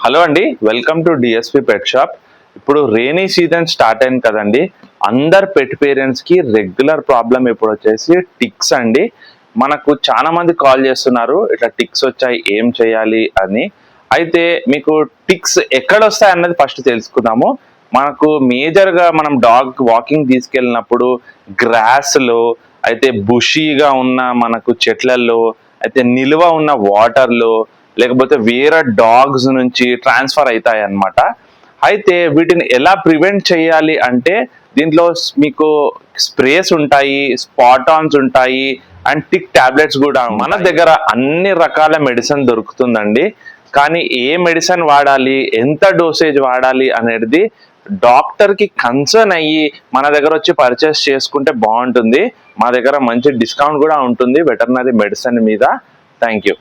Hello అండి, welcome to DSP pet shop. ఇప్పుడు rainy season start అయింది కదండి. అందరు పెట్ పేరెంట్స్ కి రెగ్యులర్ ప్రాబ్లం ఇప్పుడు వచ్చేసి టిక్స్ అండి. మనకు చాలా మంది కాల్ చేస్తున్నారు, ఇట్లా టిక్స్ వచ్చాయి ఏం చేయాలి అని. అయితే మీకు టిక్స్ ఎక్కడ వస్తాయి అన్నది ఫస్ట్ తెలుసుకుందాము. మనకు మేజర్ గా మనం డాగ్ వాకింగ్ తీసుకెళ్ళినప్పుడు గ్రాస్ లో, అయితే బుషీగా ఉన్న మనకు చెట్లలో, అయితే నిల్వ ఉన్న వాటర్ లో, లేకపోతే వేరే డాగ్స్ నుంచి ట్రాన్స్ఫర్ అవుతాయి అన్నమాట. అయితే వీటిని ఎలా ప్రివెంట్ చేయాలి అంటే దీంట్లో మీకు స్ప్రేస్ ఉంటాయి, స్పాట్ ఆన్స్ ఉంటాయి అండ్ టిక్ టాబ్లెట్స్ కూడా. మన దగ్గర అన్ని రకాల మెడిసిన్ దొరుకుతుందండి. కానీ ఏ మెడిసిన్ వాడాలి, ఎంత డోసేజ్ వాడాలి అనేది డాక్టర్ కి కన్సర్న్ అయ్యి మన దగ్గర వచ్చి పర్చేస్ చేసుకుంటే బాగుంటుంది. మా దగ్గర మంచి డిస్కౌంట్ కూడా ఉంటుంది వెటర్నరీ మెడిసిన్ మీద. Thank you.